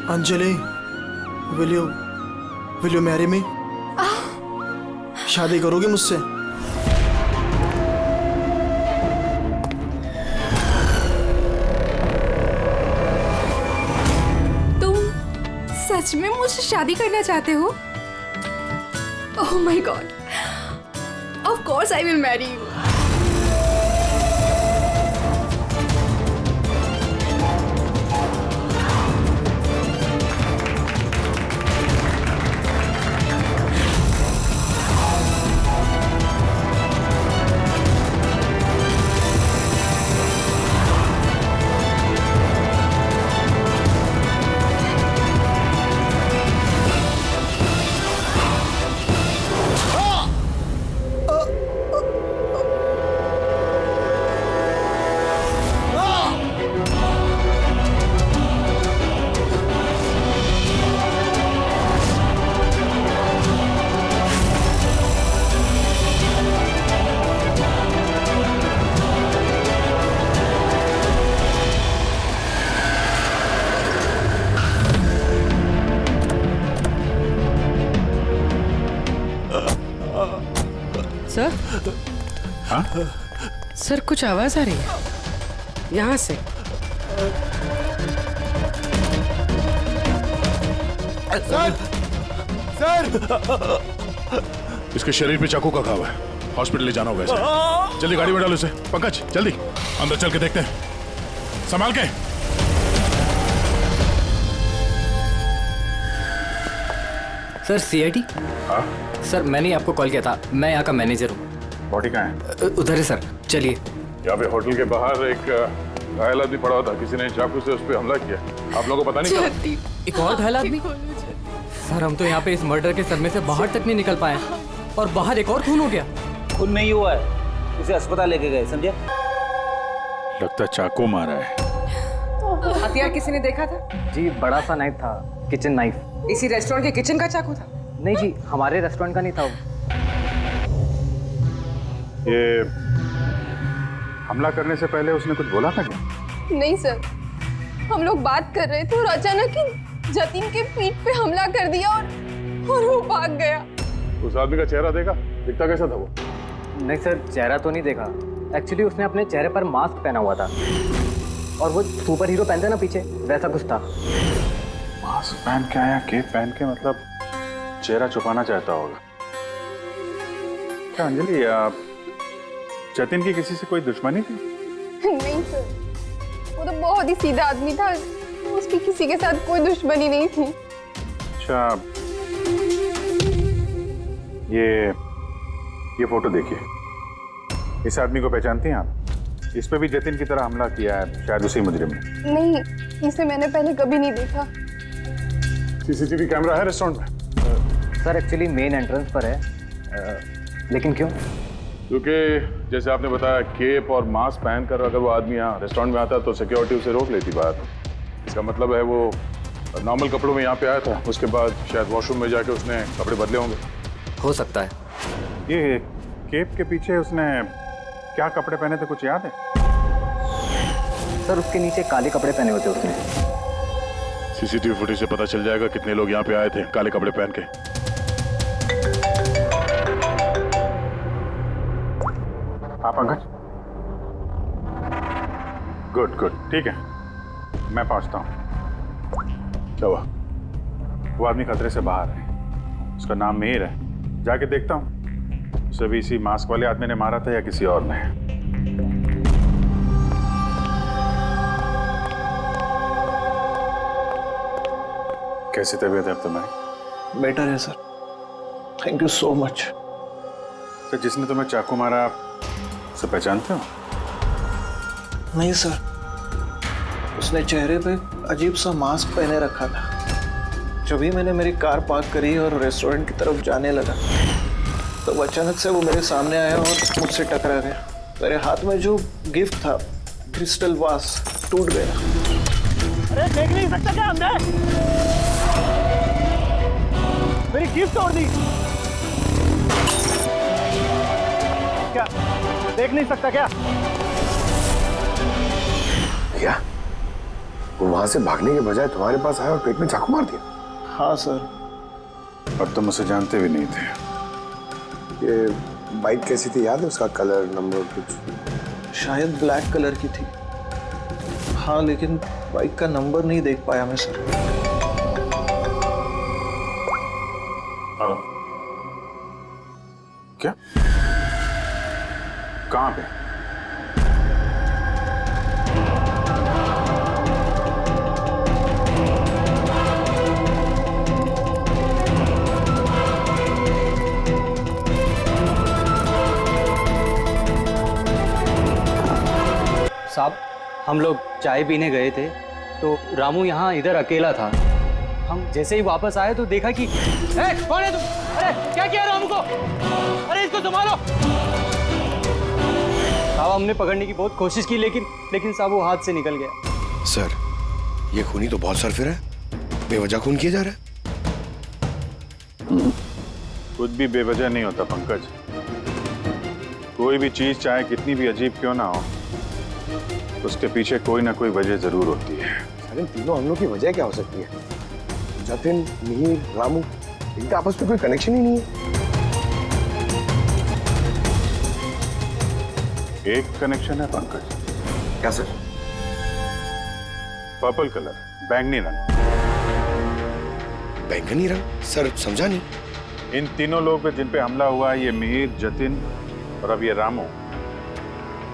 Anjali, will you marry me? शादी करोगी मुझसे? तुम सच में मुझसे शादी करना चाहते हो? Oh my God, of course I will marry you. Sir? हाँ? सर कुछ आवाज आ रही है यहाँ से। सर! इसके शरीर पे चाकू का घाव है, हॉस्पिटल ले जाना होगा इसे। जल्दी गाड़ी में डालो इसे। पंकज जल्दी अंदर चल के देखते हैं, संभाल के। Sir CID? हाँ? सर मैंने आपको कॉल किया था, मैं यहाँ का मैनेजर हूँ। बॉडी कहाँ है? उधर है सर, चलिए। यहाँ पे होटल के बाहर एक घायल आदमी पड़ा हुआ था, किसी ने चाकू से उस पर हमला किया। आप लोगों को पता नहीं चला? एक और घायल आदमी? सर हम तो यहाँ पे इस मर्डर के सदमे से बाहर तक नहीं निकल पाए, और बाहर एक और खून हो गया। खून नहीं हुआ है, उसे अस्पताल लेके गए, समझे? लगता चाकू मारा है। हथियार किसी ने देखा था? जी बड़ा सा नाइफ था, किचन नाइफ। इसी रेस्टोरेंट के किचन का चाकू था? नहीं जी, हमारे रेस्टोरेंट का नहीं था वो। ये हमला करने से पहले उसने कुछ बोला था क्या? नहीं सर, हम लोग बात कर रहे थे और अचानक ही जतिन के पीठ पे हमला कर दिया और वो भाग गया। उस आदमी का चेहरा देखा? दिखता कैसा था वो? नहीं सर, चेहरा तो नहीं देखा। एक्चुअली उसने अपने चेहरे पर मास्क पहना हुआ था, और वो सुपर हीरो पहनते ना पीछे, वैसा कुछ था। मास्क पहन के आया, केप पहन के, मतलब चेहरा छुपाना चाहता होगा। क्या अंजलि, जतिन की किसी से कोई दुश्मनी थी? नहीं सर, वो तो बहुत ही सीधा आदमी था, उसकी किसी के साथ कोई दुश्मनी नहीं थी। अच्छा, ये फोटो देखिए। इस आदमी को पहचानती हैं आप? इस पे भी जतिन की तरह हमला किया है, शायद उसी मुजरिम ने। नहीं, इसे मैंने पहले कभी नहीं देखा। सीसीटीवी कैमरा है रेस्टोरेंट में? सर एक्चुअली मेन एंट्रेंस पर है, लेकिन क्यों? क्योंकि जैसे आपने बताया, केप और मास्क पहनकर अगर वो आदमी यहाँ रेस्टोरेंट में आता तो सिक्योरिटी उसे रोक लेती बाहर। इसका मतलब है वो नॉर्मल कपड़ों में यहाँ पे आया था, उसके बाद शायद वॉशरूम में जाके उसने कपड़े बदले होंगे। हो सकता है। ये केप के पीछे उसने क्या कपड़े पहने थे, कुछ याद है? सर उसके नीचे काले कपड़े पहने होते उसने। सीसीटीवी फुटेज से पता चल जाएगा कितने लोग यहाँ पे आए थे काले कपड़े पहन के। आप पंकज? गुड गुड, ठीक है, मैं पहुंचता हूँ। क्या हुआ? वो आदमी खतरे से बाहर है, उसका नाम मीर है। जाके देखता हूँ उसे भी इसी मास्क वाले आदमी ने मारा था या किसी और ने। कैसी तबीयत है अब तुम्हारी? बेटर है sir, thank you so much. Sir जिसने तुम्हें चाकू मारा, उसे पहचानते हो? नहीं सर, उसने चेहरे पे अजीब सा मास्क पहने रखा था। जब भी मैंने मेरी कार पार्क करी और रेस्टोरेंट की तरफ जाने लगा, तो अचानक से वो मेरे सामने आया और मुझसे टकरा गया। मेरे हाथ में जो गिफ्ट था, क्रिस्टल वास, टूट गया। अरे देख नहीं सकता क्या अंदर? मेरी गिफ्ट तोड़ दी। क्या देख नहीं सकता क्या? भैया, वो वहां से भागने के बजाय तुम्हारे पास आया और पेट में चाकू मार दिया। हाँ सर। और तुम उसे जानते भी नहीं थे। ये बाइक कैसी थी याद है? उसका कलर, नंबर कुछ? शायद ब्लैक कलर की थी। हाँ, लेकिन बाइक का नंबर नहीं देख पाया मैं सर। हेलो, क्या? कहाँ पे? साहब, हम लोग चाय पीने गए थे तो रामू यहाँ इधर अकेला था। हम जैसे ही वापस आए तो देखा कि कौन है तुम? अरे क्या किया रामू को? अरे इसको संभालो। साहब, हमने पकड़ने की बहुत कोशिश की लेकिन साहब वो हाथ से निकल गया। सर, ये खूनी तो बहुत सरफिर है, बेवजह खून किया जा रहा है। कुछ भी बेवजह नहीं होता पंकज। कोई भी चीज चाहे कितनी भी अजीब क्यों ना हो, उसके पीछे कोई ना कोई वजह जरूर होती है। सर, इन तीनों हमलों की वजह क्या हो सकती है? जतिन, मिहिर, रामू, इनका आपस में कोई कनेक्शन ही नहीं है। एक कनेक्शन है पंकज। क्या सर? पर्पल कलर, बैंगनी रंग। बैंगनी रंग? सर समझा नहीं। इन तीनों लोगों पे जिन पे हमला हुआ है, ये मिहिर, जतिन और अब ये रामू,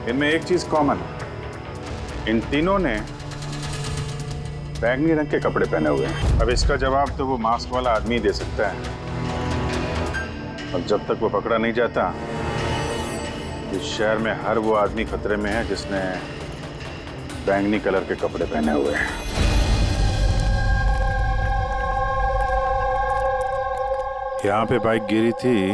इनमें एक चीज कॉमन है। इन तीनों ने बैंगनी रंग के कपड़े पहने हुए हैं। अब इसका जवाब तो वो मास्क वाला आदमी दे सकता है। और जब तक वो पकड़ा नहीं जाता, इस शहर में हर वो आदमी खतरे में है जिसने बैंगनी कलर के कपड़े पहने हुए हैं। यहाँ पे बाइक गिरी थी,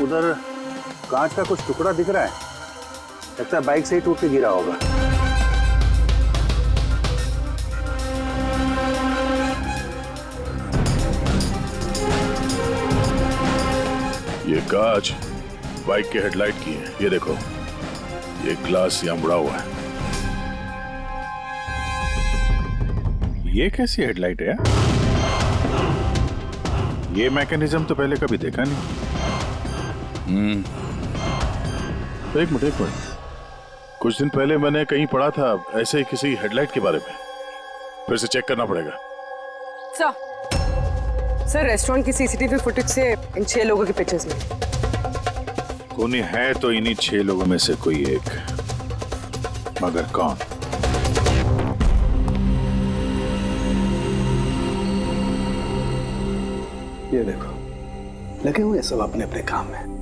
उधर कांच का कुछ टुकड़ा दिख रहा है, लगता है बाइक से ही टूट के गिरा होगा। ये कांच बाइक के हेडलाइट की है। ये देखो, ये ग्लास यहाँ मुड़ा हुआ है। ये कैसी हेडलाइट है यार? ये मैकेनिज्म तो पहले कभी देखा नहीं। एक मिनट। कुछ दिन पहले मैंने कहीं पढ़ा था ऐसे ही किसी हेडलाइट के बारे में। फिर से चेक करना पड़ेगा। सर, रेस्टोरेंट की सीसीटीवी फुटेज से इन 6 लोगों के पिक्चर्स में। खूनी है तो इन्हीं 6 लोगों में से कोई एक, मगर कौन? ये देखो, लगे हुए सब अपने अपने काम में।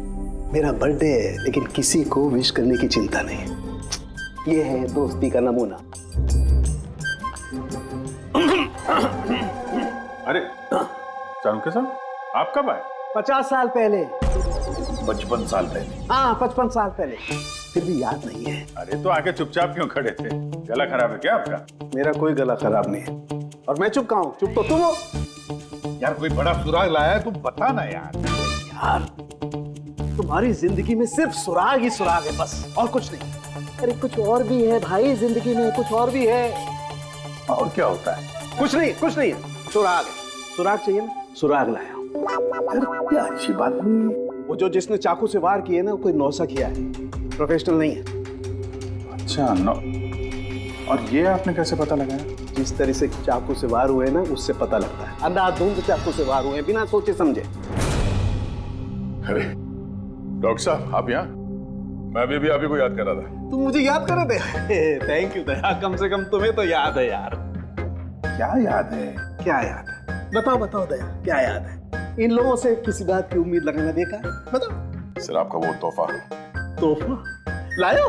मेरा बर्थडे है लेकिन किसी को विश करने की चिंता नहीं। ये है दोस्ती का नमूना। अरे चाणक्य साहब, आप कब आए? 50 साल पहले। 55 साल पहले। हाँ, 55 साल पहले। फिर भी याद नहीं है। अरे तो आके चुपचाप क्यों खड़े थे? गला खराब है क्या आपका? मेरा कोई गला खराब नहीं है और मैं चुप कहाँ हूँ? चुप तो तुम हो। यार कोई बड़ा सुराग लाया है, तुम बता ना यार। यार, तुम्हारी जिंदगी में सिर्फ सुराग ही सुराग है, बस और कुछ नहीं। अरे कुछ और भी है भाई, जिंदगी में कुछ और भी है। और क्या होता है? कुछ नहीं है। सुराग है। सुराग चाहिए ना? सुराग लाया हूं। यार क्या अच्छी बात नहीं है। वो जो जिसने चाकू से वार किए ना, कोई नौसा किया है, प्रोफेशनल नहीं है। अच्छा नो। और ये आपने कैसे पता लगाया? जिस तरह से चाकू से वार हुए ना, उससे पता लगता है। अंधाधुंध चाकू से वार हुए, बिना सोचे समझे। अरे डॉक्टर साहब, आप यहाँ? मैं अभी आपको को याद कर रहा था। तुम मुझे याद कर रहे थे? थैंक यू दया, कम से कम तुम्हें तो याद है यार। क्या याद है? क्या याद है? बताओ दया, क्या याद है? इन लोगों से किसी बात की उम्मीद लगाना देखा है? बताओ। सर, आपका वो तोहफा। तोहफा लायो?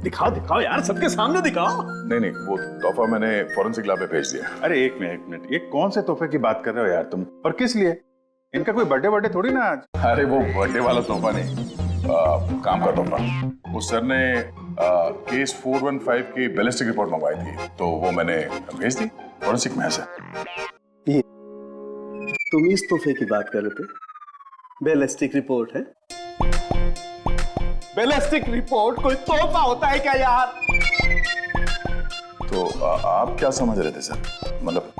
दिखाओ यार, सबके सामने दिखाओ। नहीं, वो तोहफा मैंने फॉरेंसिक लैब में भेज दिया। अरे एक मिनट, ये कौन से तोहफे की बात कर रहे हो यार तुम? और किस लिए? इनका कोई बर्थडे थोड़ी ना आज? अरे वो बर्थडे वाला तोहफा नहीं, काम का तोहफा। उस सर ने केस 415 की बैलिस्टिक रिपोर्ट मंगवाई थी, तो वो मैंने भेज दी। फॉरेंसिक में है सर। तुम इस तोहफे की बात कर रहे थे? बैलिस्टिक रिपोर्ट है। बैलिस्टिक रिपोर्ट कोई तोहफा होता है क्या यार? तो आप क्या समझ रहे थे सर? मतलब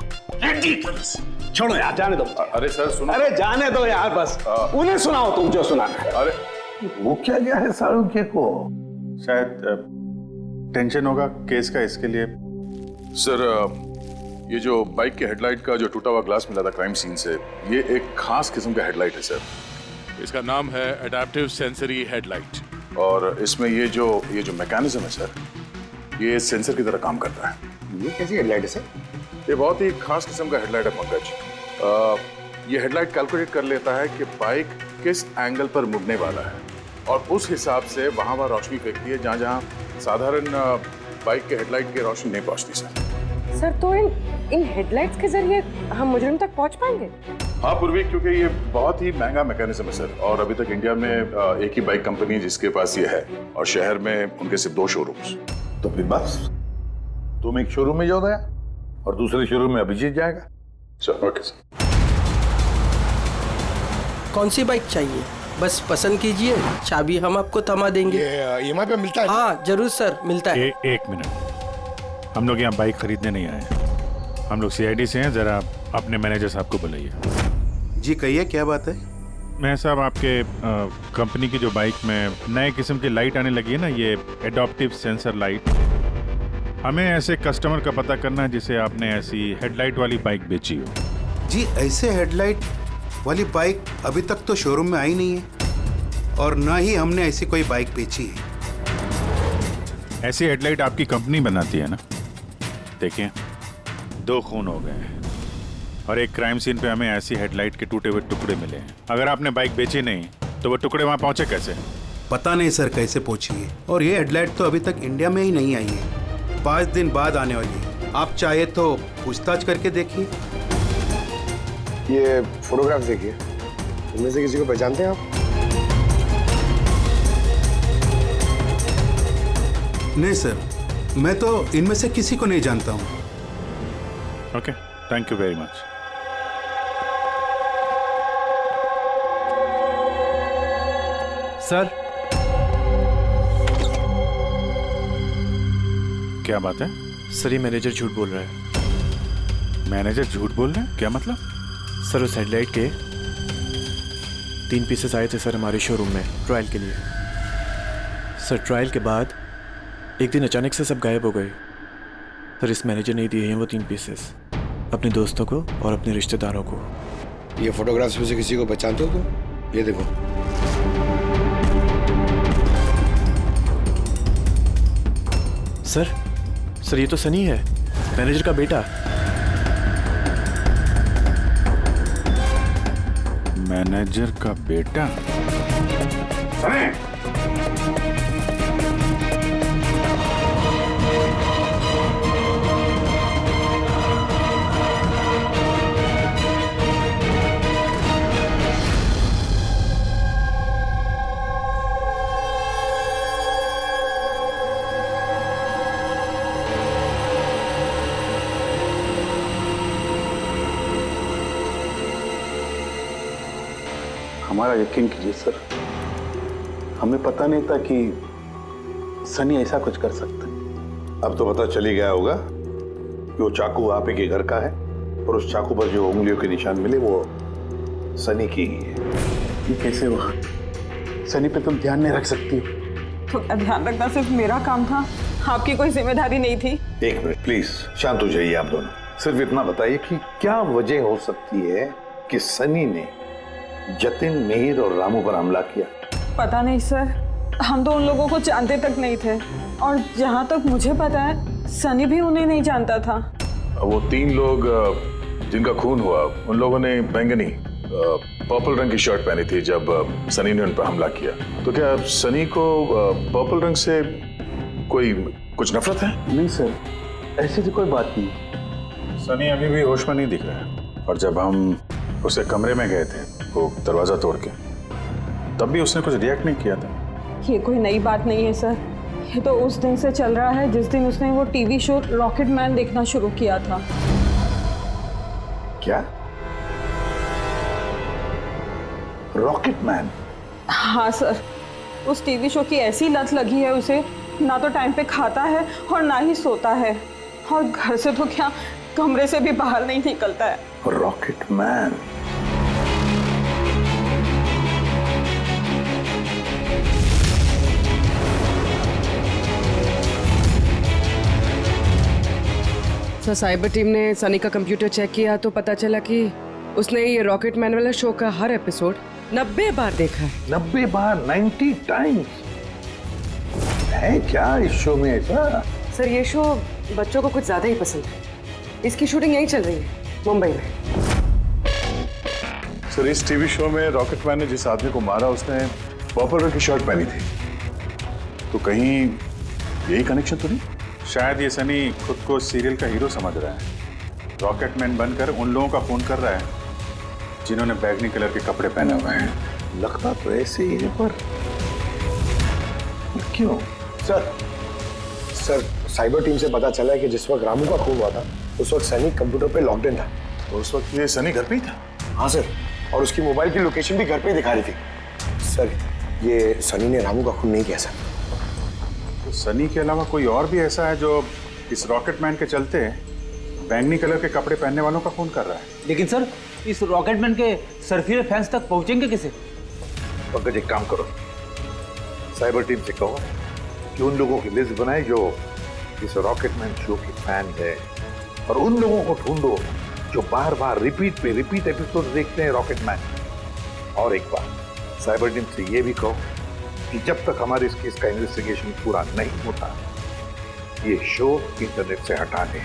छोड़ो यार, जाने दो। अरे सर सुनो। अरे जाने दो यार, बस उन्हें सुनाओ तुम जो सुनाना है। अरे वो क्या गया है सारुख्य को? शायद टेंशन होगा केस का, इसके लिए। सर ये जो बाइक के हेडलाइट का जो टूटा हुआ ग्लास मिला था क्राइम सीन से, ये एक खास किस्म का हेडलाइट है सर। इसका नाम है एडेप्टिव सेंसरी हेडलाइट। और इसमें ये जो मैकेनिज्म है सर, ये सेंसर की तरह काम करता है। ये कैसी हेडलाइट है सर? ये बहुत ही खास किस्म का हेडलाइट है पंकज। ये हेडलाइट कैलकुलेट कर लेता है कि बाइक किस एंगल पर मुड़ने वाला है और उस हिसाब से वहां रोशनी फेंकती है जहां जहां साधारण बाइक के हेडलाइट की रोशनी नहीं पहुंचती सर। सर तो इन हेडलाइट्स के जरिए हम मुजरिम तक पहुंच पाएंगे? हाँ पूर्वी, क्योंकि ये बहुत ही महंगा मैकेनिज्म है सर, और अभी तक इंडिया में एक ही बाइक कंपनी जिसके पास ये है, और शहर में उनके सिर्फ 2 शोरूम्स। तो फिर बस तुम एक शोरूम में जाओ दया और दूसरे शोरूम में अभिजीत जाएगा। Sir okay sir. कौन सी बाइक चाहिए? बस पसंद कीजिए, चाबी हम आपको थमा देंगे। EMI पे मिलता है? हाँ जरूर सर, मिलता है। एक मिनट, हम लोग यहाँ बाइक खरीदने नहीं आए, हम लोग CID से हैं। जरा अपने मैनेजर साहब को बुलाइए। जी कहिए, क्या बात है? मैं साहब आपके कंपनी की जो बाइक में नए किस्म की लाइट आने लगी है ना, ये एडॉप्टिव सेंसर लाइट, हमें ऐसे कस्टमर का पता करना है जिसे आपने ऐसी हेडलाइट वाली बाइक बेची हो। जी ऐसे हेडलाइट वाली बाइक अभी तक तो शोरूम में आई नहीं है और ना ही हमने ऐसी कोई बाइक बेची है। ऐसी हेडलाइट आपकी कंपनी बनाती है ना? देखिए 2 खून हो गए हैं और एक क्राइम सीन पे हमें ऐसी हेडलाइट के टूटे हुए टुकड़े मिले हैं। अगर आपने बाइक बेची नहीं तो वो टुकड़े वहां पहुंचे कैसे? पता नहीं सर कैसे पहुंची है, और ये हेडलाइट तो अभी तक इंडिया में ही नहीं आई है, 5 दिन बाद आने वाली है। आप चाहे तो पूछताछ करके देखिए। ये फोटोग्राफ देखिए, इनमें से किसी को पहचानते हैं आप? नहीं सर, मैं तो इनमें से किसी को नहीं जानता हूँ। Okay, thank you very much. Sir क्या बात है? सर ये मैनेजर झूठ बोल रहा है। मैनेजर झूठ बोल रहे हैं? क्या मतलब? सर उस हेडलाइट के 3 पीसेस आए थे सर हमारे शोरूम में ट्रायल के लिए। सर ट्रायल के बाद एक दिन अचानक से सब गायब हो गए। सर इस मैनेजर ने दिए हैं वो 3 पीसेस अपने दोस्तों को और अपने रिश्तेदारों को। ये फोटोग्राफ्स में से किसी को पहचानते हो तो? ये देखो। सर ये तो सनी है, मैनेजर का बेटा। मैनेजर का बेटा? सनी! हमारा यकीन कीजिए सर, हमें पता नहीं था कि सनी ऐसा कुछ कर सकता है। अब तो पता चल ही गया होगा कि वो चाकू आप ही के घर का है और उस चाकू पर जो उंगलियों के निशान मिले वो सनी की ही है। ये कैसे हुआ? सनी पे तुम ध्यान नहीं रख सकती हो? तो ध्यान रखना सिर्फ मेरा काम था, आपकी कोई जिम्मेदारी नहीं थी। 1 मिनट प्लीज, शांत हो जाइए आप दोनों। सिर्फ इतना बताइए कि क्या वजह हो सकती है कि सनी ने जतिन, मिहिर और रामू पर हमला किया? पता नहीं सर, हम तो उन लोगों को जानते तक नहीं थे, और जहाँ तक मुझे पता है सनी भी उन्हें नहीं जानता था। वो 3 लोग जिनका खून हुआ, उन लोगों ने बैंगनी पर्पल रंग की शर्ट पहनी थी जब सनी ने उन पर हमला किया। तो क्या सनी को पर्पल रंग से कुछ नफरत है? नहीं सर, ऐसी तो कोई बात नहीं। सनी अभी भी होश में नहीं दिख रहा है, और जब हम उसे कमरे में गए थे वो दरवाजा तोड़ के, तब भी उसने कुछ रिएक्ट नहीं किया था। ये कोई नई बात नहीं है सर, ये तो उस दिन से चल रहा है जिस दिन उसने वो टीवी शो रॉकेट मैन देखना शुरू किया था। क्या? Rocket man? हाँ सर, उस टीवी शो की ऐसी लत लगी है उसे, ना तो टाइम पे खाता है और ना ही सोता है, और घर से तो क्या कमरे से भी बाहर नहीं निकलता है। Rocket man? Sir, cyber team ने सनी का कंप्यूटर चेक किया तो पता चला कि उसने ये रॉकेट मैन वाला शो का हर एपिसोड 90 बार देखा है। 90 बार? 90 टाइम्स? है क्या इस शो में ऐसा? सर, ये शो बच्चों को कुछ ज्यादा ही पसंद है। इसकी शूटिंग यहीं चल रही है, मुंबई में। सर, इस टीवी शो में रॉकेट मैन ने जिस आदमी को मारा उसने पर्पल रंग की शर्ट पहनी थी, तो कहीं यही कनेक्शन तो नहीं? शायद ये सनी खुद को सीरियल का हीरो समझ रहा है, रॉकेट मैन बनकर उन लोगों का खून कर रहा है जिन्होंने बैगनी कलर के कपड़े पहने हुए हैं। लगता तो ऐसे ही है, पर क्यों? सर, साइबर टीम से पता चला है कि जिस वक्त रामू का खून हुआ था उस वक्त सनी कंप्यूटर पे लॉकडाउन था। और उस वक्त ये सनी घर पे ही था? हाँ सर, और उसकी मोबाइल की लोकेशन भी घर पे ही दिखा रही थी। सर, ये सनी ने रामू का खून नहीं किया सर। तो सनी के अलावा कोई और भी ऐसा है जो इस रॉकेट मैन के चलते बैंगनी कलर के कपड़े पहनने वालों का खून कर रहा है? लेकिन सर, इस रॉकेट मैन के सरफिरे फैंस तक पहुंचेंगे कैसे? पंकज, एक काम करो, साइबर टीम से कहो कि उन लोगों की लिस्ट बनाए जो इस रॉकेट मैन शो के फैन है, और उन लोगों को ढूंढो जो बार बार रिपीट एपिसोड देखते हैं रॉकेट मैन। और एक बार साइबर टीम से ये भी कहो कि जब तक हमारे इस केस का इन्वेस्टिगेशन पूरा नहीं होता, ये शो इंटरनेट से हटा दें।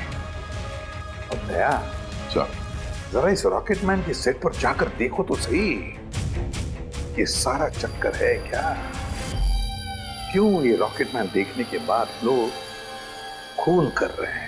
और दया, जरा इस रॉकेट मैन के सेट पर जाकर देखो तो सही, ये सारा चक्कर है क्या? क्यों ये रॉकेट मैन देखने के बाद लोग खून कर रहे हैं?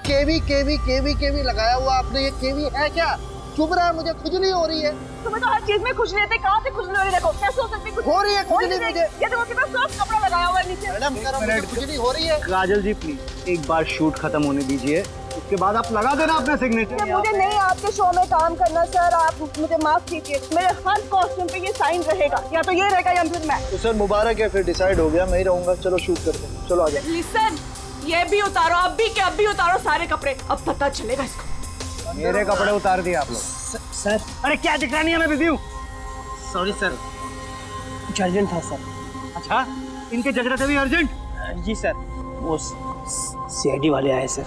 केवी लगाया हुआ आपने, ये केवी है क्या? चुभ रहा है, मुझे खुजली हो रही है। तुम्हें तो हर चीज में खुजली रहती है, कहाँ से खुजली हो रही है? देखो कैसे हो सकती है? हो रही है खुजली मुझे। ये देखो कितना सॉफ्ट कपड़ा लगाया हुआ है नीचे। मैडम, मुझे खुजली हो रही है। काजल जी, प्लीज एक बार शूट खत्म होने दीजिए, उसके बाद आप लगा देना अपना सिग्नेचर। मुझे नहीं आपके शो में काम करना सर, आप मुझे माफ कीजिए। मेरे हर कॉस्ट्यूम पे ये साइन रहेगा, या तो ये रहेगा या फिर मैं। तो सर मुबारक है, फिर डिसाइड हो गया, मैं ही रहूंगा। चलो शूट करते हैं, चलो आ जाओ। लिसन, ये भी उतारो, अब भी उतारो सारे कपड़े, अब पता चलेगा इसको। मेरे कपड़े उतार दिए आप लोग। सर, अरे क्या दिख रहा नहीं है, मैं बिजी हूँ। सॉरी सर, कुछ अर्जेंट था सर। अच्छा, इनके झगड़े थे भी अर्जेंट? जी सर, वो सीआईडी वाले आए सर।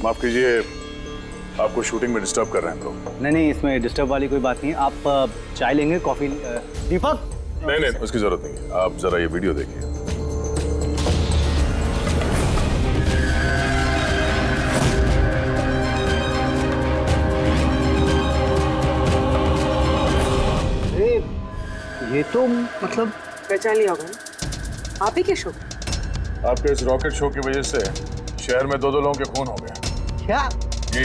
माफ कीजिए, आपको शूटिंग में डिस्टर्ब कर रहे हैं हम लोग। नहीं, इसमें डिस्टर्ब वाली कोई बात नहीं है। आप चाय लेंगे, कॉफी? दीपक? नहीं, उसकी जरूरत नहीं है। आप जरा ये वीडियो देखिए। ये तो मतलब पहचान लिया होगा ना? आप ही के शो? आपके इस रॉकेट शो की वजह से शहर में 2 लोगों के खून हो गए। क्या? जी।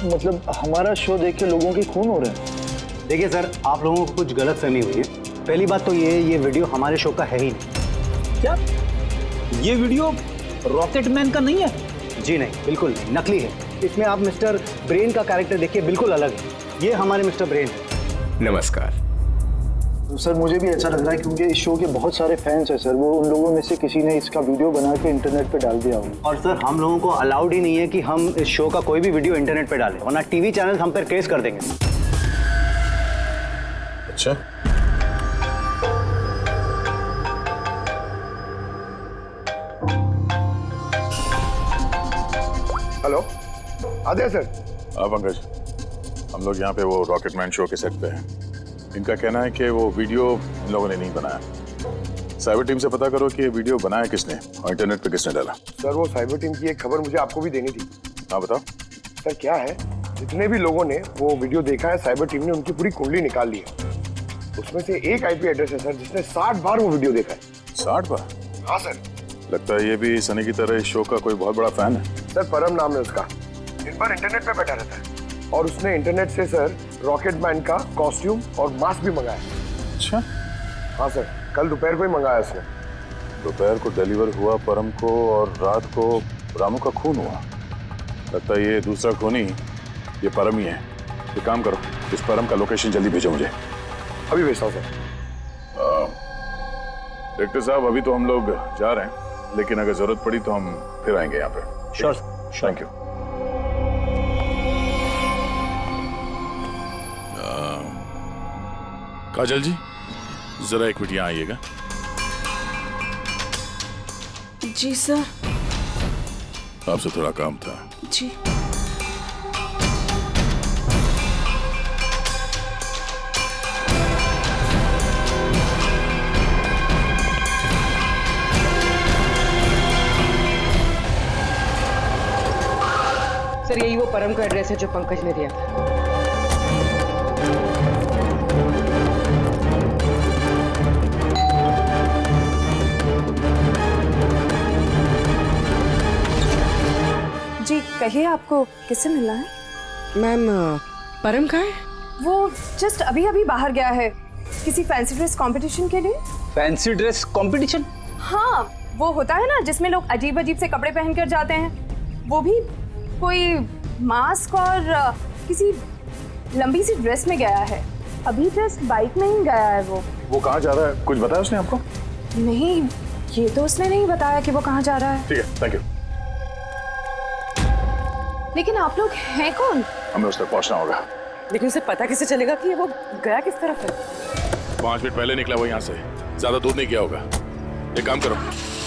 मतलब हमारा शो देख के लोगों के खून हो रहे हैं? देखिए सर, आप लोगों को कुछ गलतफहमी हुई है। पहली बात तो ये वीडियो हमारे शो का है ही नहीं। क्या? ये वीडियो रॉकेट मैन का नहीं है? जी नहीं, बिल्कुल नहीं, नकली है। इसमें आप मिस्टर ब्रेन का कैरेक्टर देखिए, बिल्कुल अलग है। ये हमारे मिस्टर ब्रेन है। नमस्कार सर, मुझे भी ऐसा लग रहा है क्योंकि इस शो के बहुत सारे फैंस हैं सर, वो उन लोगों में से किसी ने इसका वीडियो बना के इंटरनेट पे डाल दिया होगा। और सर, हम लोगों को अलाउड ही नहीं है कि हम इस शो का कोई भी वीडियो इंटरनेट पे डालें, वरना टीवी चैनल हम पर केस कर देंगे। अच्छा, हेलो, आदित्य सर। हाँ पंकज, हम लोग यहाँ पे वो रॉकेट मैन शो के सेट पे हैं। इनका कहना है कि वो वीडियो इन लोगों ने नहीं बनाया। साइबर टीम से पता करो कि ये वीडियो बनाया किसने और इंटरनेट पे किसने डाला। सर, वो साइबर टीम की एक खबर मुझे आपको भी देनी थी। हाँ बताओ। सर, क्या है, जितने भी लोगों ने वो वीडियो देखा है, साइबर टीम ने उनकी पूरी कुंडली निकाल ली है। उसमें से एक आईपी एड्रेस है सर, जिसने 60 बार वो वीडियो देखा है। 60 बार? हाँ सर। लगता है ये भी सनी की तरह इस शो का कोई बहुत बड़ा फैन है। सर, परम नाम है उसका, दिन भर इंटरनेट पे बैठा रहता है, और उसने इंटरनेट से सर रॉकेट मैन का कॉस्ट्यूम और मास्क भी मंगाया। अच्छा? हाँ सर, कल दोपहर को ही मंगाया उसने। दोपहर को डिलीवर हुआ परम को और रात को रामू का खून हुआ। लगता है ये दूसरा खूनी ये परम ही है। एक काम करो, इस परम का लोकेशन जल्दी भेजो मुझे। अभी भेजता हूँ सर। डायरेक्टर साहब, अभी तो हम लोग जा रहे हैं, लेकिन अगर जरूरत पड़ी तो हम फिर आएंगे यहाँ पे। Sure. Thank you. Kajal ji, जरा एक मिनट यहाँ आइएगा। जी सर। आपसे थोड़ा काम था। जी। सर यही वो परम का एड्रेस है जो पंकज ने दिया था। जी कहिए, आपको किससे मिलना है? मैम परम कहाँ है? वो जस्ट अभी अभी बाहर गया है किसी फैंसी ड्रेस कंपटीशन के लिए। Fancy dress competition? हाँ, वो होता है ना जिसमें लोग अजीब अजीब से कपड़े पहनकर जाते हैं। वो भी कोई मास्क और किसी लंबी सी ड्रेस में गया है। अभी जस्ट बाइक में ही गया है वो कहाँ जा रहा है, कुछ बताया उसने आपको? नहीं, ये तो उसने नहीं बताया कि वो कहाँ जा रहा है। ठीक है, थैंक यू। लेकिन आप लोग हैं कौन? हमें उस तक पहुंचना होगा। लेकिन उसे पता कैसे चलेगा कि वो गया किस तरफ है? 5 मिनट पहले निकला वो यहाँ से, ज्यादा दूर नहीं गया होगा। एक काम करो,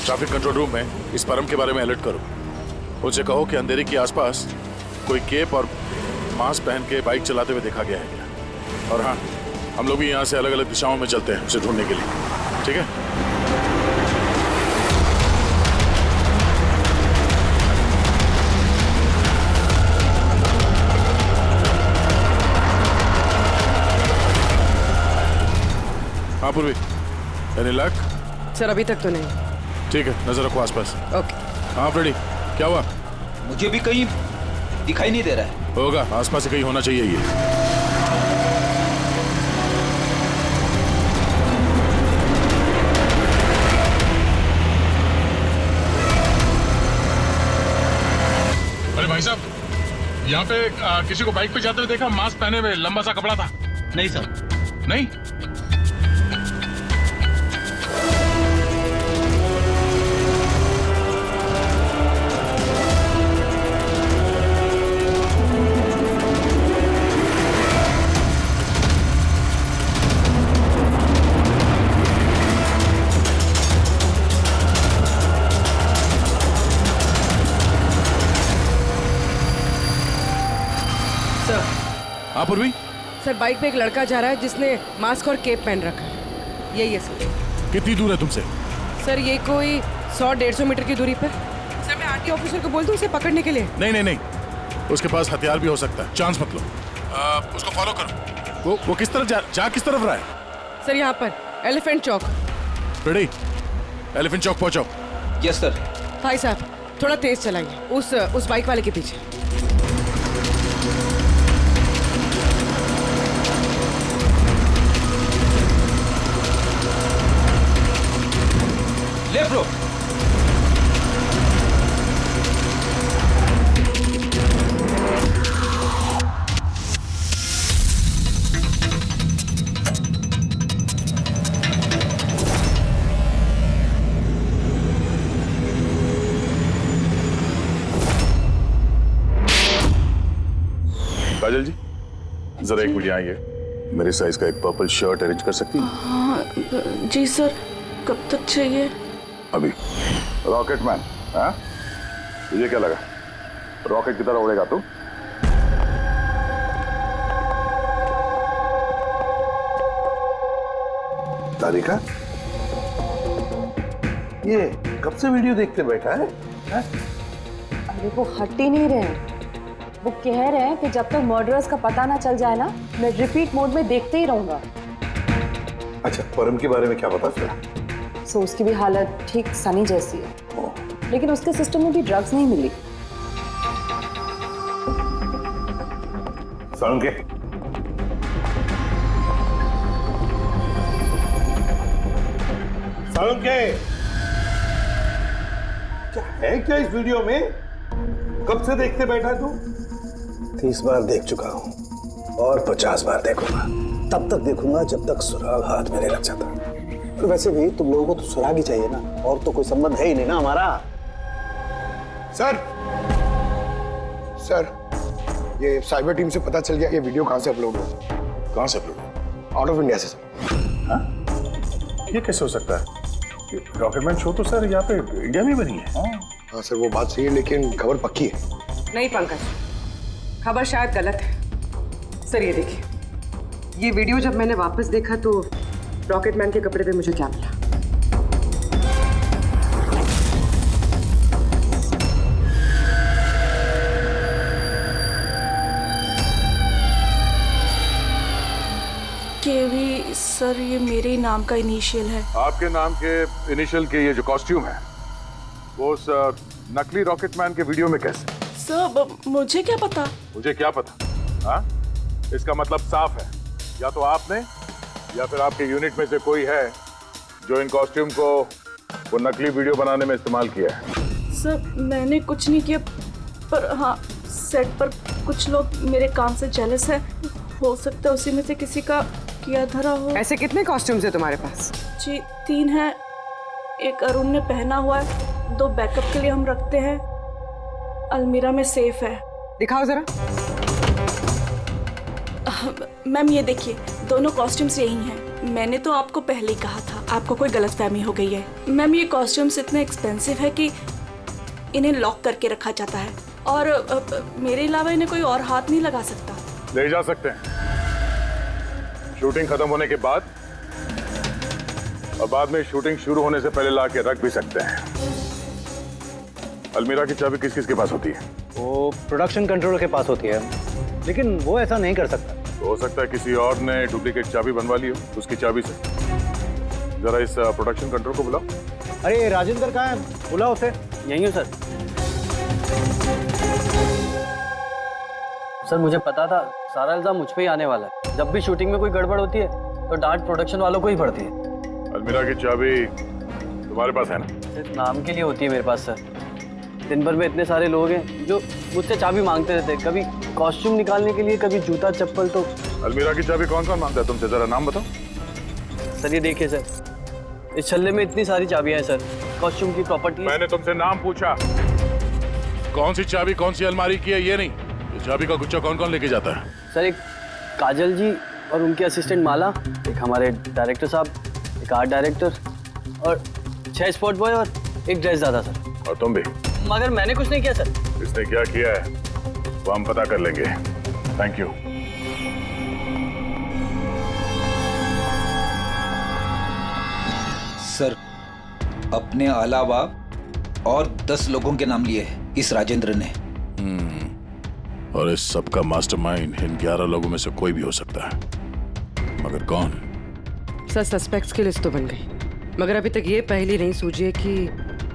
ट्रैफिक कंट्रोल रूम में इस परम के बारे में अलर्ट करो। उनसे कहो कि अंधेरे के आसपास कोई केप और मास्क पहन के बाइक चलाते हुए देखा गया है क्या। और हाँ, हम लोग भी यहाँ से अलग अलग दिशाओं में चलते हैं उसे ढूंढने के लिए, ठीक है? हाँ पूर्वी, एनी लक? सर अभी तक तो नहीं। ठीक है, नजर रखो आसपास। ओके। हाँ फ्रेडी, क्या हुआ? मुझे भी कहीं दिखाई नहीं दे रहा है। होगा, आसपास से कहीं होना चाहिए ये। अरे भाई साहब, यहाँ पे किसी को बाइक पे जाते हुए देखा, मास्क पहने हुए, लंबा सा कपड़ा था। नहीं सर। नहीं? हाँ पूर्वी? सर बाइक पे एक लड़का जा रहा है जिसने मास्क और केप पहन रखा है। यही है सर। कितनी दूर है तुमसे? सर ये कोई 100-150 मीटर की दूरी पर। सर मैं आरटी ऑफिसर को बोल दूं उसे पकड़ने के लिए? नहीं नहीं नहीं, उसके पास हथियार भी हो सकता है, चांस मत लो। उसको फॉलो करो। वो किस तरफ जा किस तरफ रहा है? सर यहाँ पर एलिफेंट चौक। रेडी, एलिफेंट चौक पहुंचो। Yes sir. भाई साहब थोड़ा तेज चलाइए, उस बाइक वाले के पीछे। लेफ्ट रो। काजल जी, जरा एक मिनट यहाँ आइए। मेरे साइज का एक पर्पल शर्ट अरेंज कर सकती हैं? हाँ जी सर, कब तक चाहिए? अभी। रॉकेट मैन, हाँ? तुझे क्या लगा रॉकेट की तरह उड़ेगा तू? तारिका, ये कब से वीडियो देखते बैठा है? अरे वो हट ही नहीं रहे हैं। वो कह रहे हैं कि जब तक मर्डरर्स का पता ना चल जाए ना, मैं रिपीट मोड में देखते ही रहूंगा। अच्छा, परम के बारे में क्या पता चला? सो उसकी भी हालत ठीक सनी जैसी है, लेकिन उसके सिस्टम में भी ड्रग्स नहीं मिली। सालुंके, सालुंके, क्या है क्या इस वीडियो में? कब से देखते बैठा तू? 30 बार देख चुका हूँ और 50 बार देखूंगा। तब तक देखूंगा जब तक सुराग हाथ में नहीं लग जाता। और वैसे भी तुम लोगों को तो सुराग ही चाहिए ना, और तो कोई संबंध है ही नहीं ना हमारा। सर ये साइबर टीम से पता चल गया ये वीडियो कहाँ से अपलोड हुआ। कहाँ से अपलोड? आउट ऑफ इंडिया से सर। हाँ? ये कैसे हो सकता है? रॉकेटमैन शो तो सर यहाँ पे इंडिया में बनी है। हाँ सर वो बात सही है, लेकिन खबर पक्की है। नहीं पंकज, खबर शायद गलत है। सर ये देखिए, ये वीडियो जब मैंने वापस देखा तो रॉकेटमैन के कपड़े पे मुझे क्या मिला? केवी सर, ये मेरे ही नाम का इनिशियल है। आपके नाम के इनिशियल के ये जो कॉस्ट्यूम है वो उस नकली रॉकेटमैन के वीडियो में कैसे? सर मुझे क्या पता? मुझे क्या पता? हाँ? इसका मतलब साफ है, या तो आपने या फिर आपके यूनिट में से कोई है जो इन कॉस्ट्यूम को वो नकली वीडियो बनाने में इस्तेमाल किया है। सर मैंने कुछ नहीं किया, पर हाँ सेट पर कुछ लोग मेरे काम से जेलस है। हो सकता है उसी में से किसी का किया धरा हो। ऐसे कितने कॉस्ट्यूम्स है तुम्हारे पास? जी 3 हैं। एक अरुण ने पहना हुआ है, 2 बैकअप के लिए हम रखते हैं। अलमीरा में सेफ है। दिखाओ जरा। मैम ये देखिए, दोनों कॉस्ट्यूम्स यही हैं। मैंने तो आपको पहले ही कहा था, आपको कोई गलतफहमी हो गई है। मैम ये कॉस्ट्यूम्स इतने एक्सपेंसिव है कि इन्हें लॉक करके रखा जाता है, और मेरे अलावा इन्हें कोई और हाथ नहीं लगा सकता। ले जा सकते हैं शूटिंग खत्म होने के बाद, और बाद में शूटिंग शुरू होने से पहले ला के रख भी सकते हैं। अलमीरा की चाबी किस किस के पास होती है? वो प्रोडक्शन कंट्रोलर के पास होती है, लेकिन वो ऐसा नहीं कर सकता। तो हो सकता है किसी और ने डुप्लीकेट चाबी बनवा ली हो उसकी चाबी से। जरा इस प्रोडक्शन कंट्रोल को बुलाओ। अरे राजेंद्र कहाँ है? बुलाओ उसे। यहीं हूँ सर। सर मुझे पता था सारा इल्जाम मुझ पे ही आने वाला है। जब भी शूटिंग में कोई गड़बड़ होती है तो डांट प्रोडक्शन वालों को ही पड़ती है। अलमीरा की चाबी तुम्हारे पास है ना? सिर्फ नाम के लिए होती है मेरे पास सर। दिन भर में इतने सारे लोग हैं जो मुझसे चाबी मांगते रहते हैं, कभी कॉस्ट्यूम निकालने के लिए, कभी जूता चप्पल। तो अलमीरा की चाबी कौन कौन मांगता है तुमसे? जरा नाम बताओ। सर ये देखिए सर, इस छल्ले में इतनी सारी चाबियां हैं सर, कॉस्ट्यूम की, प्रॉपर्टी। मैंने तुमसे नाम पूछा, कौन सी चाबी कौन सी अलमारी की है, ये नहीं। ये चाबी का गुच्छा कौन कौन लेके जाता है? सर एक काजल जी और उनके असिस्टेंट माला, एक हमारे डायरेक्टर साहब, एक आर्ट डायरेक्टर, और 6 स्पॉट बॉय और एक ड्रेस दादा सर। और तुम भी? मगर मैंने कुछ नहीं किया सर। इसने क्या किया है वो हम पता कर लेंगे। Thank you. सर अपने अलावा और 10 लोगों के नाम लिए हैं इस राजेंद्र ने। और इस सब का मास्टरमाइंड इन 11 लोगों में से कोई भी हो सकता है, मगर कौन? सर सस्पेक्ट्स की लिस्ट तो बन गई, मगर अभी तक ये पहली नहीं सूझी है कि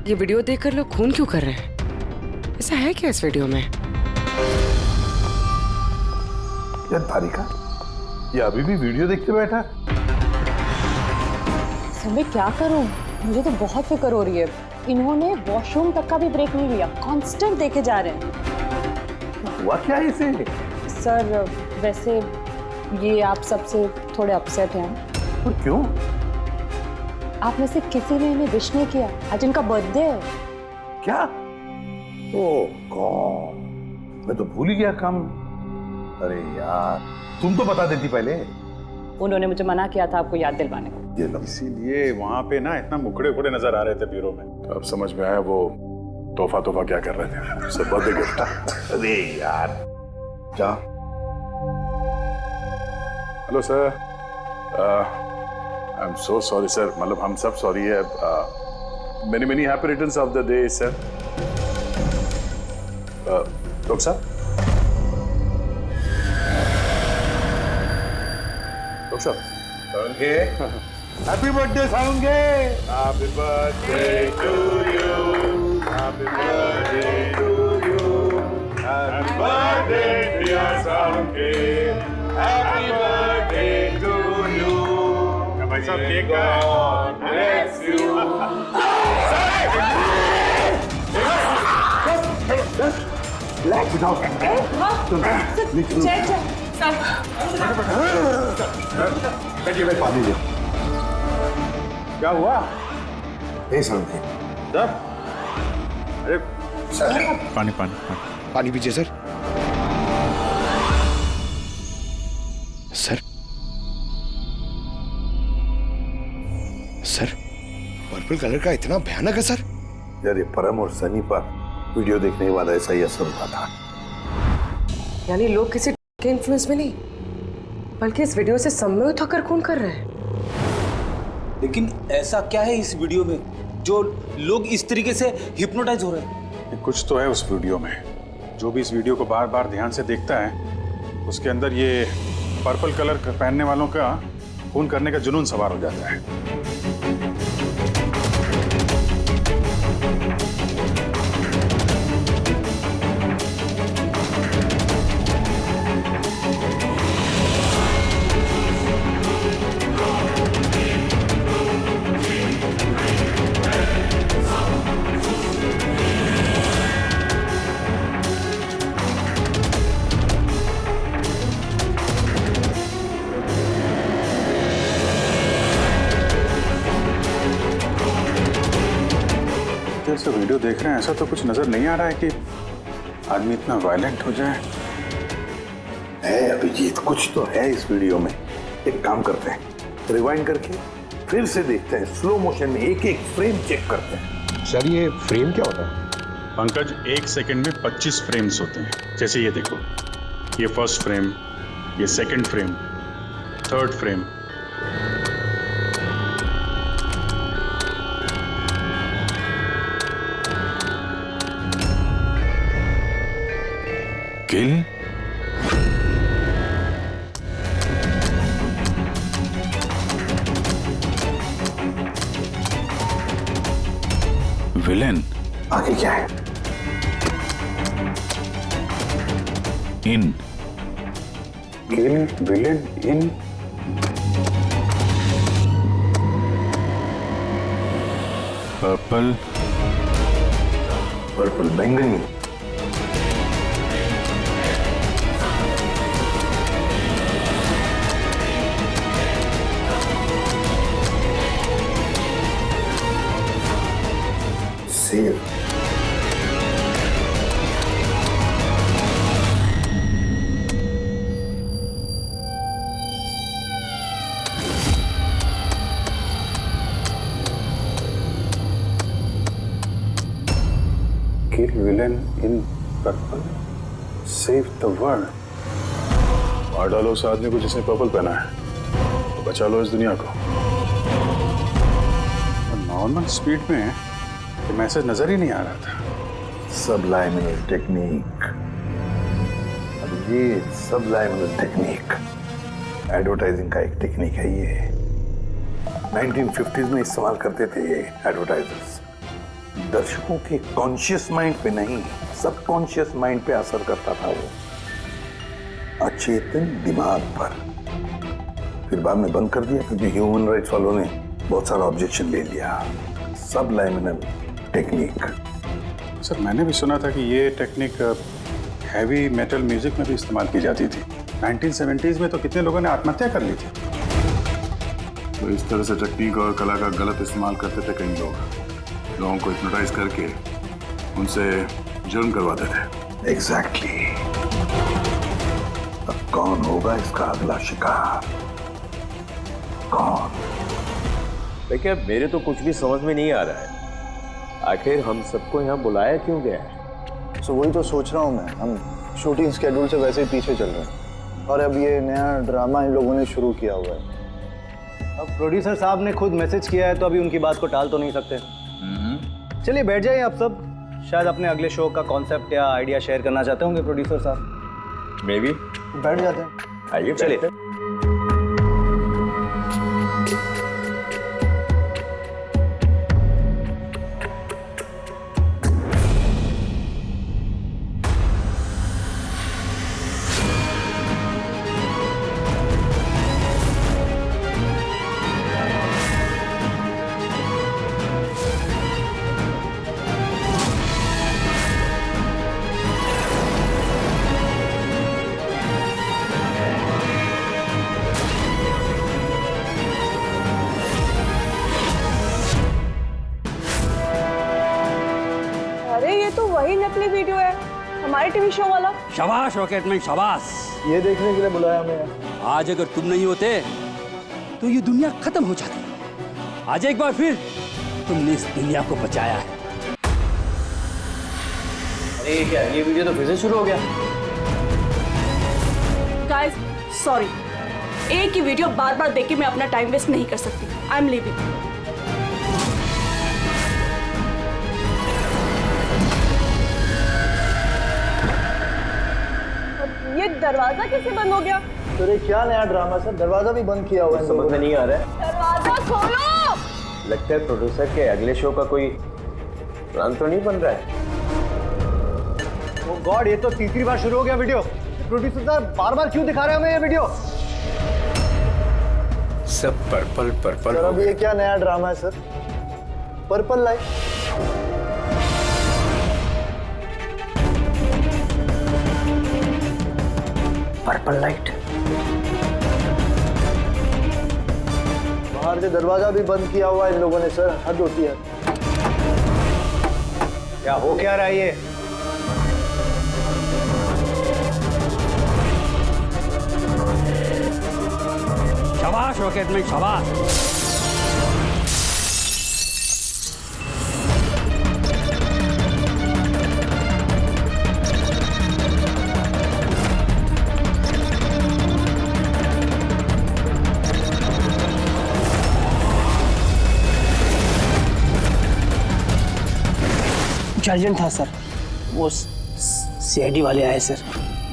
ये वीडियो देखकर लोग खून क्यों कर रहे हैं। ऐसा है क्या इस वीडियो में? यार तारिका, ये अभी भी वीडियो देखते बैठा। सर मैं क्या करूं, मुझे तो बहुत फिक्र हो रही है। इन्होंने वॉशरूम तक का भी ब्रेक नहीं लिया, कांस्टेंट देखे जा रहे हैं। हुआ क्या है इसे? सर वैसे ये आप सबसे थोड़े अपसेट हैं। और क्यों? आप में से किसी ने इन्हें विश नहीं किया, आज इनका बर्थडे है। क्या? ओह गॉड, मैं तो भूल ही गया काम। अरे यार तुम तो बता देती पहले। उन्होंने मुझे मना किया था आपको याद दिलवाने को। ये लो। इसीलिए वहां पे ना इतना मुखड़े उखड़े नजर आ रहे थे ब्यूरो में। तो अब समझ में आया वो तोहफा क्या कर रहे थे। सब बर्थडे गिफ्ट। अरे यार क्या? Hello sir, I am so sorry sir, मतलब हम सब सॉरी है। Many happy returns of the day sir. Doctor साहब, डॉक्टर साहब, हैप्पी बर्थडे साउंगे। Happy birthday to you, happy birthday to you, happy birthday dear साउंगे, हैप्पी बर्थडे टू यू। भाई साहब cake God bless you. Relax जाओ। बैठिए भाई, पानी लियो। क्या हुआ? नहीं समझे सर, अरे सर, पानी पानी पानी पीजिए sir. Sir sir, purple colour का इतना भयानक है सर? यार ये परम और सनी पर वीडियो देखने के बाद ऐसा ही असर हुआ था। यानी लोग किसी के इन्फ्लुएंस में नहीं, बल्कि इस वीडियो से सम्मोहित होकर खून कर रहे हैं। लेकिन ऐसा क्या है इस वीडियो में जो लोग इस तरीके से हिप्नोटाइज हो रहे हैं? कुछ तो है उस वीडियो में। जो भी इस वीडियो को बार बार ध्यान से देखता है, उसके अंदर ये पर्पल कलर पहनने वालों का खून करने का जुनून सवार हो जाता है। जैसे वीडियो देख रहे हैं, ऐसा तो कुछ नजर नहीं आ रहा है कि आदमी इतना वायलेंट हो जाए। है अभिजीत, कुछ तो है इस वीडियो में। एक काम करते हैं, रिवाइंड करके फिर से देखते हैं, स्लो मोशन में एक एक फ्रेम चेक करते हैं। सर ये फ्रेम क्या होता है? पंकज, 1 सेकंड में 25 फ्रेम्स होते हैं। जैसे ये देखो, ये फर्स्ट फ्रेम, ये सेकंड फ्रेम, थर्ड फ्रेम। किल, विलेन, आगे क्या है? इन, किल, विलेन, इन, पर्पल, पर्पल बैंगनी, save, kill villain in purple, save the world। मार डालो उस आदमी को जिसने पर्पल पहना है, तो बचा लो इस दुनिया को। नॉर्मल स्पीड में ये मैसेज नजर ही नहीं आ रहा था। सबलाइमिनल टेक्निक। अब ये सबलाइमिनल टेक्निक एडवर्टाइजिंग का एक टेक्निक है। ये 1950s में इस्तेमाल करते थे ये एडवर्टाइजर्स। दर्शकों के कॉन्शियस माइंड पे नहीं, सबकॉन्शियस माइंड पे असर करता था वो, अचेतन दिमाग पर। फिर बाद में बंद कर दिया क्योंकि ह्यूमन राइट्स वालों ने बहुत सारा ऑब्जेक्शन ले लिया। सबलाइमिनल टेक्निक। सर, मैंने भी सुना था कि ये टेक्निक हैवी मेटल म्यूजिक में भी इस्तेमाल की जाती थी। 1970s में तो कितने लोगों ने आत्महत्या कर ली थी। तो इस तरह से टेक्निक और कला का गलत इस्तेमाल करते थे कई लोग, लोगों को हिप्नोटाइज करके उनसे जुर्म करवाते थे। एग्जैक्टली। अब कौन होगा इसका अगला शिकार? कौन? देखिए, मेरे तो कुछ भी समझ में नहीं आ रहा है। आखिर हम सबको यहाँ बुलाया क्यों गया है? तो वही तो सोच रहा हूँ मैं। हम शूटिंग स्केड्यूल से वैसे ही पीछे चल रहे हैं और अब ये नया ड्रामा इन लोगों ने शुरू किया हुआ है। अब प्रोड्यूसर साहब ने खुद मैसेज किया है तो अभी उनकी बात को टाल तो नहीं सकते। चलिए बैठ जाइए आप सब। शायद अपने अगले शो का कॉन्सेप्ट या आइडिया शेयर करना चाहते होंगे प्रोड्यूसर साहब। मे बी बैठ जाते हैं। आइए, चलिए। हमारे टीवी शो वाला। शाबाश रॉकेटमैन शाबाश। ये देखने के लिए बुलाया मैं। आज अगर तुम नहीं होते तो ये दुनिया खत्म हो जाती। आज एक बार फिर तुमने इस दुनिया को बचाया है। अरे क्या ये वीडियो तो फिर से शुरू हो गया। गाइस सॉरी, एक ही वीडियो बार बार देख के मैं अपना टाइम वेस्ट नहीं कर सकती। I am leaving. ये दरवाजा कैसे बंद हो गया? तो ये क्या नया ड्रामा सर, दरवाजा भी बंद किया हुआ है। समझ में नहीं आ रहा है। दरवाजा खोलो। लगता है प्रोड्यूसर के अगले शो का कोई प्लान तो नहीं बन रहा है। ओ गॉड, ये तो तीसरी बार शुरू हो गया वीडियो। प्रोड्यूसर साहब बार बार क्यों दिखा रहे हैं हमें ये वीडियो? सब पर्पल पर्पल सर अब ये क्या नया ड्रामा है sir? Purple light. Purple light. बाहर से दरवाजा भी बंद किया हुआ है इन लोगों ने सर, हद होती है। क्या हो क्या रहा है ये? शाबाश रॉकेटमैन शाबाश। अर्जेंट था सर, वो सीआईडी वाले आए सर।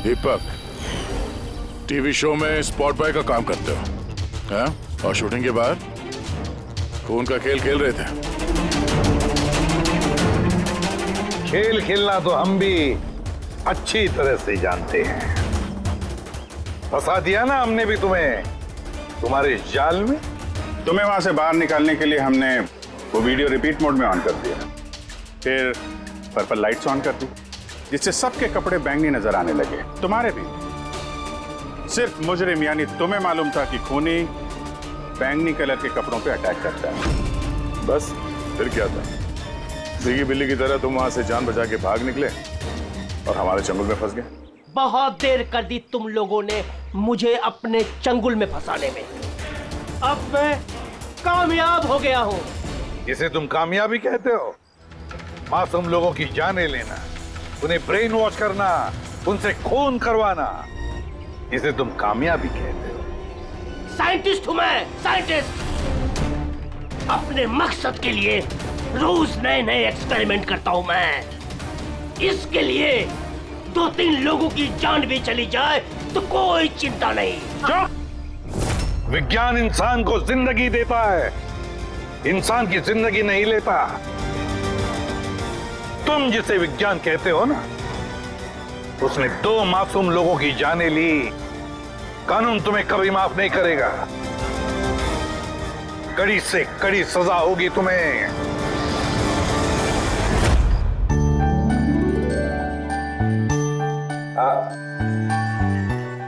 दीपक, टीवी शो में स्पॉट बॉय का काम करते हो हैं? और शूटिंग के बाद खून का खेल खेल रहे थे। खेल खेलना तो हम भी अच्छी तरह से जानते हैं। फंसा दिया ना हमने भी तुम्हें तुम्हारे जाल में। तुम्हें वहां से बाहर निकालने के लिए हमने वो वीडियो रिपीट मोड में ऑन कर दिया, फिर पर्पल लाइट्स ऑन कर दी, जिससे सबके कपड़े बैंगनी नजर आने लगे, तुम्हारे भी। सिर्फ मुजरिम यानी तुम्हें मालूम था कि खूनी बैंगनी कलर के कपड़ों पे अटैक करता है। बस फिर क्या था? बिल्ली बिल्ली की तरह तुम वहां से जान बचा के भाग निकले और हमारे चंगुल में फंस गए। बहुत देर कर दी तुम लोगों ने मुझे अपने चंगुल में फंसाने में। अब मैं कामयाब हो गया हूँ। इसे तुम कामयाबी कहते हो? मासूम लोगों की जानें लेना, उन्हें ब्रेन वॉश करना, उनसे खून करवाना, इसे तुम कामयाबी कहते हो? साइंटिस्ट हूँ मैं, साइंटिस्ट। अपने मकसद के लिए रोज नए नए एक्सपेरिमेंट करता हूँ मैं। इसके लिए 2-3 लोगों की जान भी चली जाए तो कोई चिंता नहीं। चुप! विज्ञान इंसान को जिंदगी देता है, इंसान की जिंदगी नहीं लेता। तुम जिसे विज्ञान कहते हो ना, उसने 2 मासूम लोगों की जानें ली। कानून तुम्हें कभी माफ नहीं करेगा। कड़ी से कड़ी सजा होगी तुम्हें।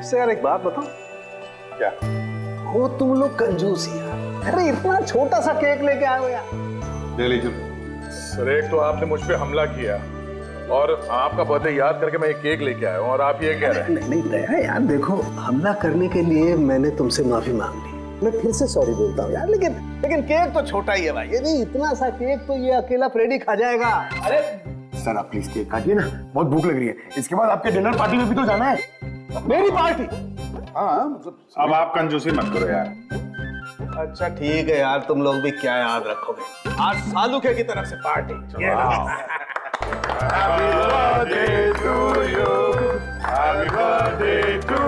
से यार एक बात बताओ। क्या? हो तुम लोग कंजूस यार। अरे इतना छोटा सा केक लेके आए हो यार। ले लीजिए सर। एक तो आपने मुझ पे हमला किया और आपका बर्थडे याद करके मैं एक केक लेके आया हूँ और आप ये कह रहे हैं। नहीं दया यार, देखो हमला करने के लिए मैंने तुमसे माफी मांग ली, मैं फिर से सॉरी बोलता हूँ यार। लेकिन केक तो छोटा ही है भाई। ये नहीं, इतना सा केक तो ये अकेला फ्रेडी खा जाएगा। अरे सर आप प्लीज केक काटिए ना, बहुत भूख लग रही है। इसके बाद आपके डिनर पार्टी में भी तो जाना है। मेरी पार्टी? हाँ मतलब। अब आप कंजूसी मत करो यार। अच्छा ठीक है यार, तुम लोग भी क्या याद रखोगे। आज सालुके की तरफ से party. Happy birthday to you. Happy birthday to